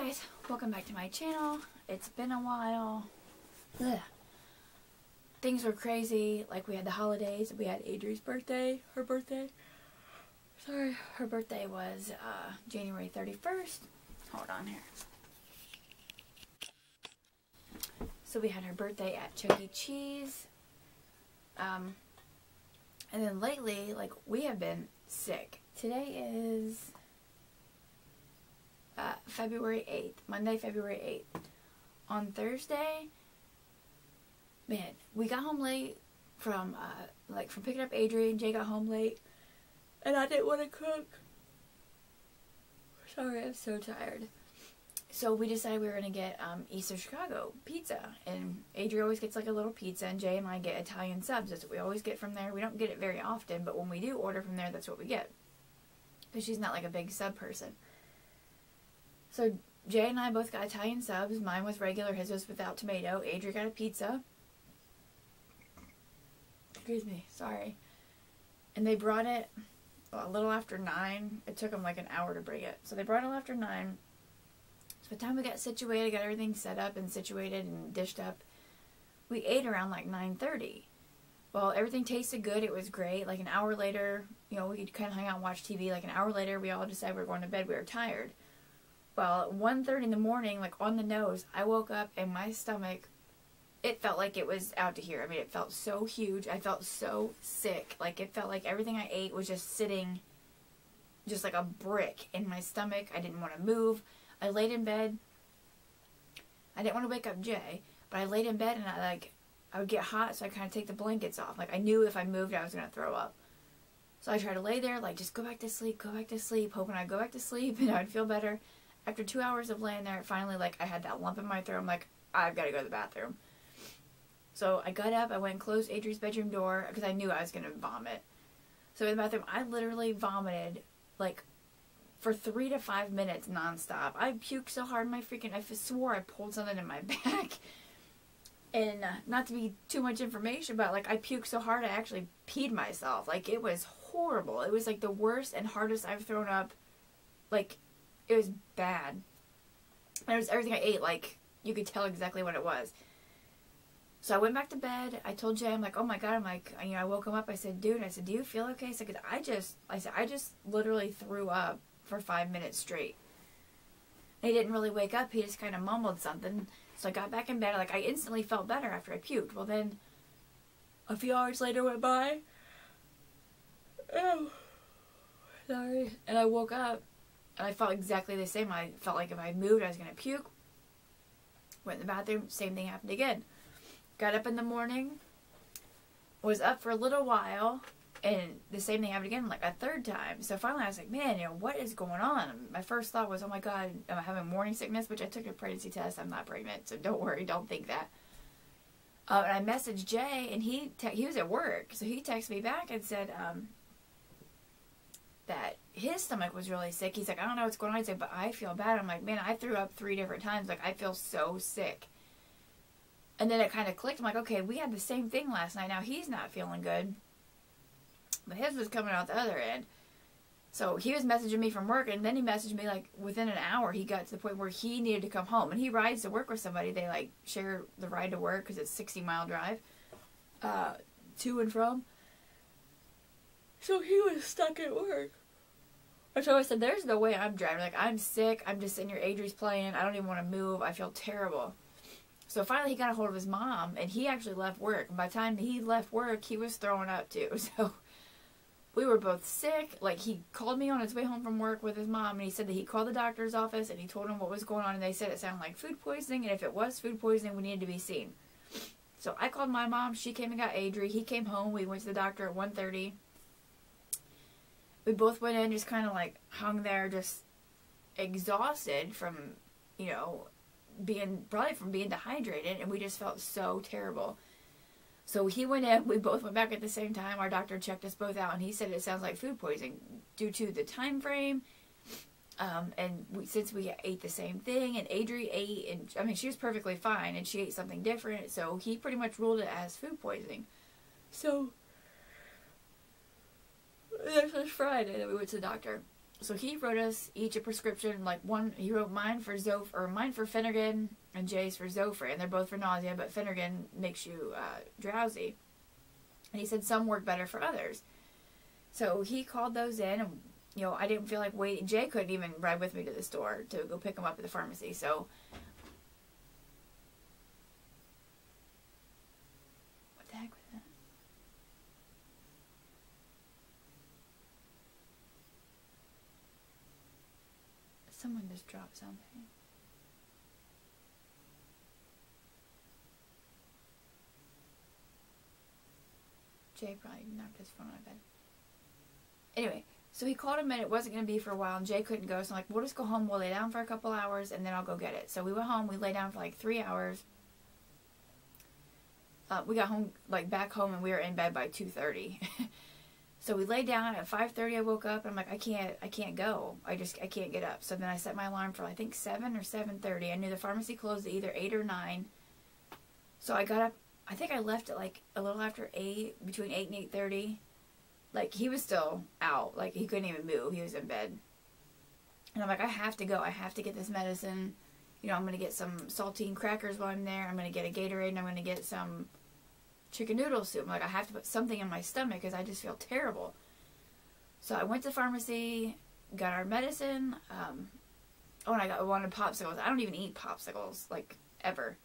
guys, welcome back to my channel. It's been a while. Ugh. Things were crazy. Like, we had the holidays. We had Adri's birthday. Her birthday was January 31st. Hold on here. So we had her birthday at Chuck E. Cheese. And then lately, like, we have been sick. Today is February 8th. Monday, February 8th. On Thursday, man, we got home late from picking up Adri, and Jay got home late. And I didn't want to cook. Sorry, I'm so tired. So we decided we were going to get East of Chicago pizza. And Adri always gets like a little pizza, and Jay and I get Italian subs. That's what we always get from there. We don't get it very often, but when we do order from there, that's what we get. Because she's not like a big sub person. So Jay and I both got Italian subs. Mine was regular, his was without tomato. Adri got a pizza. Excuse me, sorry. And they brought it a little after 9. It took them like an hour to bring it. So they brought it after 9. So by the time we got situated, got everything set up and situated and dished up, we ate around like 9:30. Well, everything tasted good. It was great. Like an hour later, you know, we kind of hang out and watch TV. Like an hour later, we all decided we were going to bed. We were tired. Well, at 1:30 in the morning, like on the nose, I woke up and my stomach, it felt like it was out to here. I mean, it felt so huge. I felt so sick. Like, it felt like everything I ate was just sitting just like a brick in my stomach. I didn't want to move. I laid in bed. I didn't want to wake up Jay, but I laid in bed and I would get hot, so I kind of take the blankets off. Like, I knew if I moved, I was going to throw up. So I tried to lay there, like, just go back to sleep, hoping I'd go back to sleep and I'd feel better. After 2 hours of laying there, finally, like, I had that lump in my throat. I'm like, I've got to go to the bathroom. So I got up, I went and closed Adri's bedroom door because I knew I was going to vomit. So in the bathroom, I literally vomited, like, for 3 to 5 minutes nonstop. I puked so hard, I swore I pulled something in my back. And not to be too much information, but, like, I puked so hard I actually peed myself. Like, it was horrible. It was, like, the worst and hardest I've thrown up. Like, it was bad. And it was everything I ate, like, you could tell exactly what it was. So I went back to bed. I told Jay, I'm like, oh my God, I'm like, you know, I woke him up. I said, dude, do you feel okay? So, cause I just literally threw up for 5 minutes straight. And he didn't really wake up. He just kind of mumbled something. So I got back in bed. Like, I instantly felt better after I puked. Well, then a few hours later went by. Oh, sorry. And I woke up and I felt exactly the same. I felt like if I moved, I was going to puke. Went in the bathroom. Same thing happened again. Got up in the morning, was up for a little while, and the same thing happened again, like a third time. So finally I was like, man, you know, what is going on? My first thought was, oh my God, am I having morning sickness? Which I took a pregnancy test. I'm not pregnant, so don't worry, don't think that. And I messaged Jay, and he was at work, so he texted me back and said that his stomach was really sick. He's like, I don't know what's going on. He's like, but I feel bad. I'm like, man, I threw up 3 different times. Like, I feel so sick. And then it kind of clicked. I'm like, okay, we had the same thing last night. Now he's not feeling good. But his was coming out the other end. So he was messaging me from work, and then he messaged me, like, within an hour, he got to the point where he needed to come home. And he rides to work with somebody. They, like, share the ride to work because it's a 60-mile drive to and from. So he was stuck at work. So I said, there's no way I'm driving. Like, I'm sick. I'm just sitting here. Adri's playing. I don't even want to move. I feel terrible. So finally he got a hold of his mom, and he actually left work. And by the time he left work, he was throwing up too. So we were both sick. Like, he called me on his way home from work with his mom, and he said that he called the doctor's office, and he told him what was going on, and they said it sounded like food poisoning, and if it was food poisoning, we needed to be seen. So I called my mom. She came and got Adri. He came home. We went to the doctor at 1:30. We both went in, just kind of like hung there, just exhausted from, you know, probably from being dehydrated, and we just felt so terrible. So he went in, we both went back at the same time. Our doctor checked us both out, and he said it sounds like food poisoning due to the time frame, and since we ate the same thing, and Adri ate, and I mean, she was perfectly fine, and she ate something different, so he pretty much ruled it as food poisoning. So this was Friday that we went to the doctor. So he wrote us each a prescription, like he wrote mine for Phenergan and Jay's for Zofran. They're both for nausea, but Phenergan makes you drowsy. And he said some work better for others. So he called those in, and I didn't feel like waiting. Jay couldn't even ride with me to the store to go pick them up at the pharmacy. So what the heck was that? Someone just dropped something. Jay probably knocked his phone on my bed. Anyway, so he called him and it wasn't going to be for a while, and Jay couldn't go, so I'm like, we'll just go home, we'll lay down for a couple hours, and then I'll go get it. So we went home, we lay down for like 3 hours. We got home, like back home, and we were in bed by 2:30. So we laid down at 5:30. I woke up and I'm like, I can't go. I can't get up. So then I set my alarm for I think 7 or 7:30. I knew the pharmacy closed at either 8 or 9. So I got up. I think I left at like a little after 8, between 8 and 8:30. Like he was still out. Like he couldn't even move. He was in bed. And I'm like, I have to go. I have to get this medicine. I'm going to get some saltine crackers while I'm there. I'm going to get a Gatorade, and I'm going to get some chicken noodle soup. I'm like, I have to put something in my stomach because I just feel terrible. So I went to the pharmacy, got our medicine. And I wanted popsicles. I don't even eat popsicles, like, ever.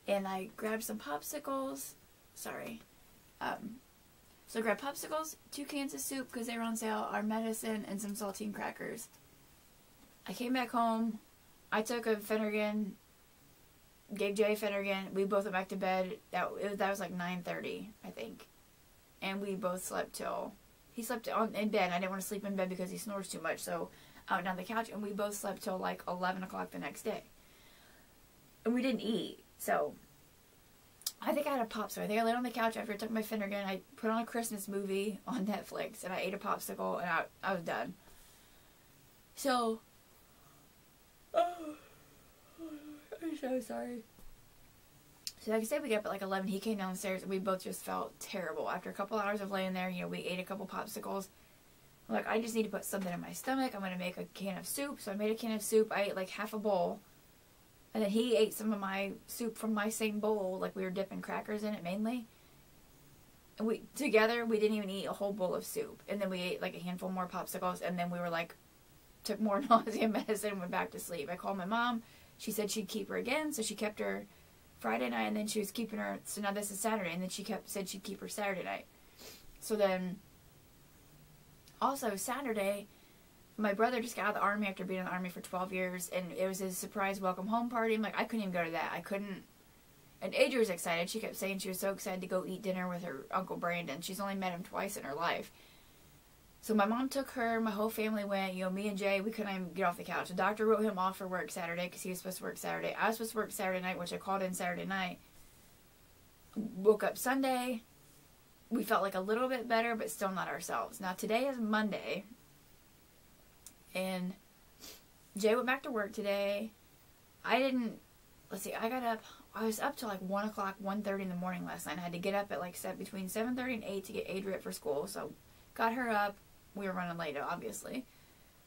And I grabbed some popsicles. Sorry. So I grabbed popsicles, 2 cans of soup because they were on sale, our medicine, and some saltine crackers. I came back home. I took a Phenergan, gave Jay Phenergan. We both went back to bed. That was like 9:30, I think. And we both slept till... He slept in bed. I didn't want to sleep in bed because he snores too much. So I went down the couch, and we both slept till like 11 o'clock the next day. And we didn't eat. So I think I had a popsicle. I think I laid on the couch after I took my Phenergan. I put on a Christmas movie on Netflix, and I ate a popsicle, and I was done. So... I'm so sorry. So like I said, we got up at like 11. He came downstairs, and we both just felt terrible. After a couple hours of laying there, we ate a couple popsicles. I'm like, I just need to put something in my stomach. I'm going to make a can of soup. So I made a can of soup. I ate like half a bowl. And then he ate some of my soup from my same bowl. Like we were dipping crackers in it mainly. And together, we didn't even eat a whole bowl of soup. And then we ate like a handful more popsicles. And then we were like, took more nausea medicine and went back to sleep. I called my mom. She said she'd keep her again, so she kept her Friday night, and then she was keeping her, so now this is Saturday, and then she said she'd keep her Saturday night. So then, also Saturday, my brother just got out of the Army after being in the Army for 12 years, and it was his surprise welcome home party. I'm like, I couldn't even go to that. I couldn't. And Adria was excited. She kept saying she was so excited to go eat dinner with her Uncle Brandon. She's only met him twice in her life. So my mom took her, my whole family went, me and Jay, we couldn't even get off the couch. The doctor wrote him off for work Saturday because he was supposed to work Saturday. I was supposed to work Saturday night, which I called in Saturday night. Woke up Sunday. We felt like a little bit better, but still not ourselves. Now today is Monday. And Jay went back to work today. I got up, I was up till like 1 o'clock, 1:30 in the morning last night. I had to get up at like between 7:30 and 8 to get Adria for school. So got her up. We were running late, obviously.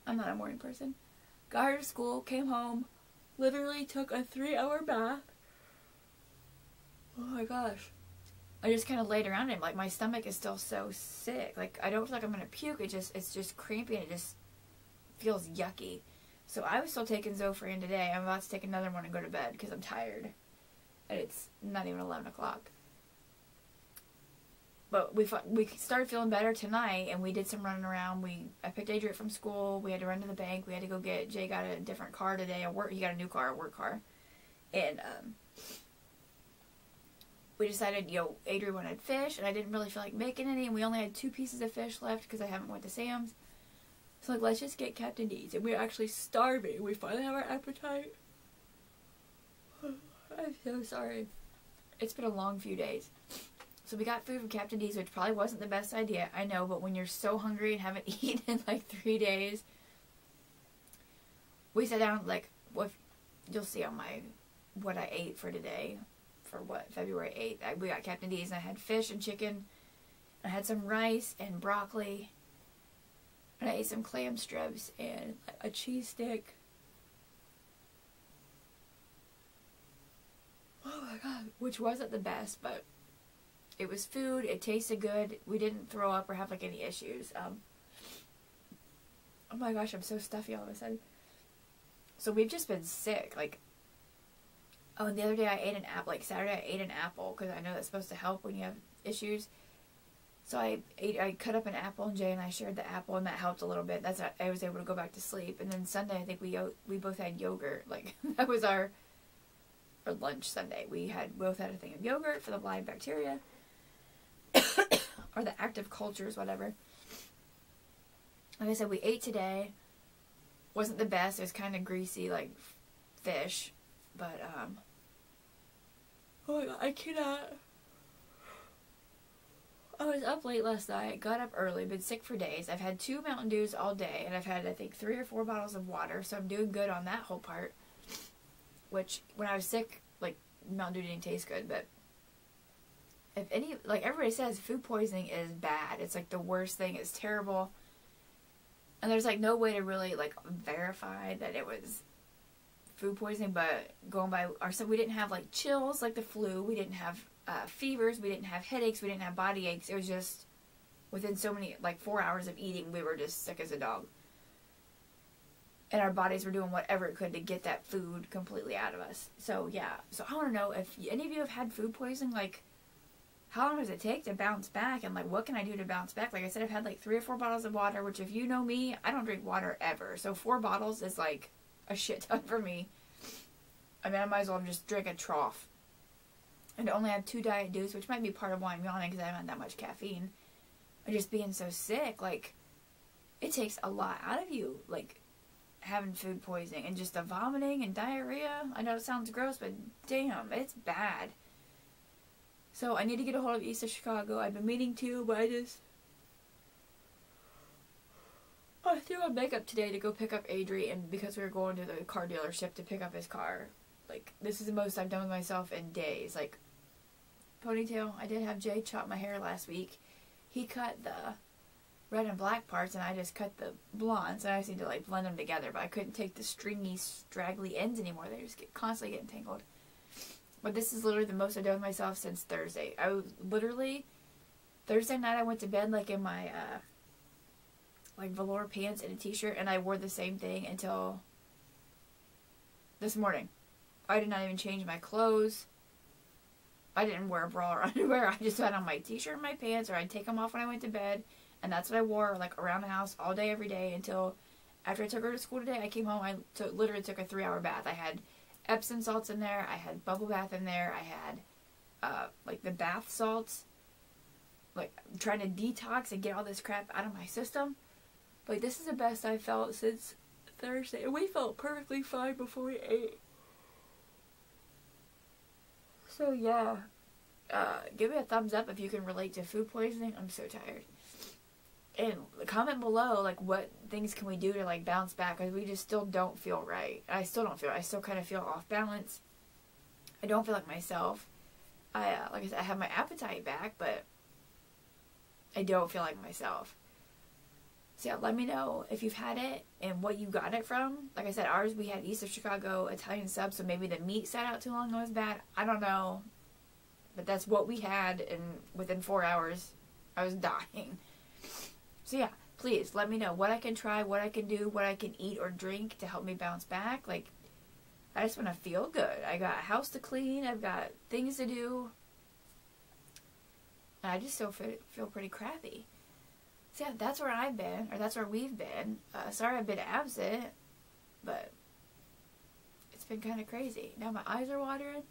I'm not a morning person. Got her to school, came home, literally took a 3-hour bath. Oh my gosh. I just kind of laid around him. Like, my stomach is still so sick. Like, I don't feel like I'm going to puke. It's just crampy, and it just feels yucky. So I was still taking Zofran today. I'm about to take another one and go to bed because I'm tired. And it's not even 11 o'clock. But we started feeling better tonight, and we did some running around. I picked Adria from school. We had to run to the bank. We had to go get... Jay got a different car today. He got a new car, a work car. And we decided, Adria wanted fish, and I didn't really feel like making any. And we only had 2 pieces of fish left because I haven't went to Sam's. So like, let's just get Captain D's. And we're actually starving. We finally have our appetite. I'm so sorry. It's been a long few days. So we got food from Captain D's, which probably wasn't the best idea, I know, but when you're so hungry and haven't eaten in like 3 days, we sat down, like, you'll see on what I ate for today, for February 8th. We got Captain D's, and I had fish and chicken, I had some rice and broccoli, And I ate some clam strips and a cheese stick. Oh my god. Which wasn't the best, but it was food. It tasted good. We didn't throw up or have like any issues. Oh my gosh, I'm so stuffy all of a sudden. So we've just been sick. Like, oh, and the other day I ate an apple. Like Saturday I ate an apple because I know that's supposed to help when you have issues. So I cut up an apple, and Jay and I shared the apple, and that helped a little bit. That's how I was able to go back to sleep. And then Sunday, I think we both had yogurt. Like, that was our lunch Sunday. We both had a thing of yogurt for the live bacteria, or the active cultures, whatever. Like I said, we ate today. Wasn't the best. It was kind of greasy, like fish. But, oh my god, I cannot. I was up late last night, got up early, been sick for days. I've had 2 Mountain Dews all day, and I've had, I think, 3 or 4 bottles of water, so I'm doing good on that whole part. Which, when I was sick, like, Mountain Dew didn't taste good, but like, everybody says food poisoning is bad. It's, like, the worst thing. It's terrible. And there's, like, no way to really, like, verify that it was food poisoning, but going by we didn't have, like, chills, like the flu. We didn't have fevers, we didn't have headaches, we didn't have body aches. It was just within so many, like 4 hours of eating, we were just sick as a dog. And our bodies were doing whatever it could to get that food completely out of us. So, yeah. So, I want to know if any of you have had food poisoning, like, how long does it take to bounce back? And, like, what can I do to bounce back? Like I said, I've had, like, 3 or 4 bottles of water, which, if you know me, I don't drink water ever. So, 4 bottles is, like, a shit ton for me. I mean, I might as well just drink a trough. And only have 2 Diet Dews, which might be part of why I'm yawning, because I haven't had that much caffeine. And just being so sick, like, it takes a lot out of you, like, having food poisoning, and just the vomiting and diarrhea. I know it sounds gross, but damn, it's bad. So, I need to get a hold of East of Chicago. I've been meaning to, but I threw on makeup today to go pick up Adrian, because we were going to the car dealership to pick up his car. Like, this is the most I've done with myself in days. Like, ponytail. I did have Jay chop my hair last week. He cut the red and black parts, and I just cut the blondes. And I just need to, like, blend them together. But I couldn't take the stringy, straggly ends anymore. They just constantly getting tangled. But this is literally the most I've done with myself since Thursday. I was literally, Thursday night I went to bed, like, in my, like, velour pants and a t-shirt. And I wore the same thing until this morning. I did not even change my clothes. I didn't wear a bra or underwear. I just had on my t-shirt and my pants, or I'd take them off when I went to bed. And that's what I wore, like, around the house all day, every day, until after I took her to school today. I came home. I literally took a 3-hour bath. I had Epsom salts in there. I had bubble bath in there. I had, like, the bath salts. Like, trying to detox and get all this crap out of my system. But this is the best I've felt since Thursday. And we felt perfectly fine before we ate. So, yeah, give me a thumbs up if you can relate to food poisoning. I'm so tired. And comment below, like, what things can we do to, like, bounce back, because we just still don't feel right. I still don't feel right. I still kind of feel off balance. I don't feel like myself. Like I said, I have my appetite back, but I don't feel like myself. So, yeah, let me know if you've had it and what you got it from. Like I said, ours, we had East of Chicago Italian sub, so maybe the meat sat out too long and it was bad. I don't know. But that's what we had, and within 4 hours, I was dying. So, yeah, please let me know what I can try, what I can do, what I can eat or drink to help me bounce back. Like, I just want to feel good. I got a house to clean. I've got things to do. And I just still feel pretty crappy. So, yeah, that's where I've been, or that's where we've been. Sorry I've been absent, but it's been kind of crazy. Now my eyes are watering.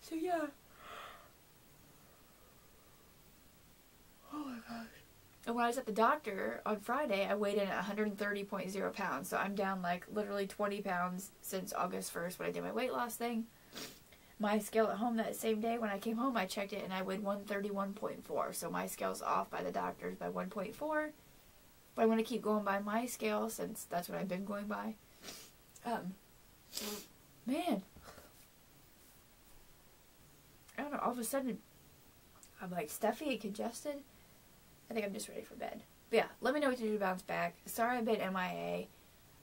So, yeah. Oh, my gosh. And when I was at the doctor on Friday, I weighed in at 130.0 pounds. So, I'm down, like, literally 20 pounds since August 1st when I did my weight loss thing. My scale at home that same day, when I came home, I checked it, and I weighed 131.4. So my scale's off by the doctors by 1.4. But I'm going to keep going by my scale, since that's what I've been going by. Man. I don't know, all of a sudden, I'm, like, stuffy and congested. I think I'm just ready for bed. But yeah, let me know what to do to bounce back. Sorry I've been MIA.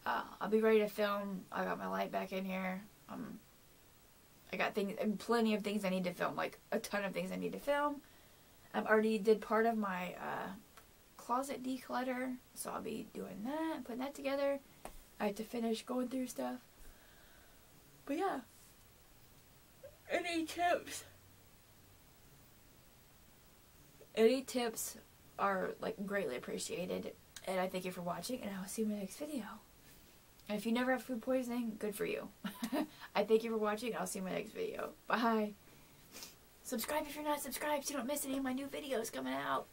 I'll be ready to film. I got my light back in here. I got plenty of things I need to film, like a ton of things I need to film. I've already did part of my closet declutter, so I'll be doing that, putting that together. I have to finish going through stuff. But yeah, any tips? Any tips are like greatly appreciated, and I thank you for watching, and I will see you in my next video. And if you never have food poisoning, good for you. I thank you for watching, and I'll see you in my next video. Bye. Subscribe if you're not subscribed so you don't miss any of my new videos coming out.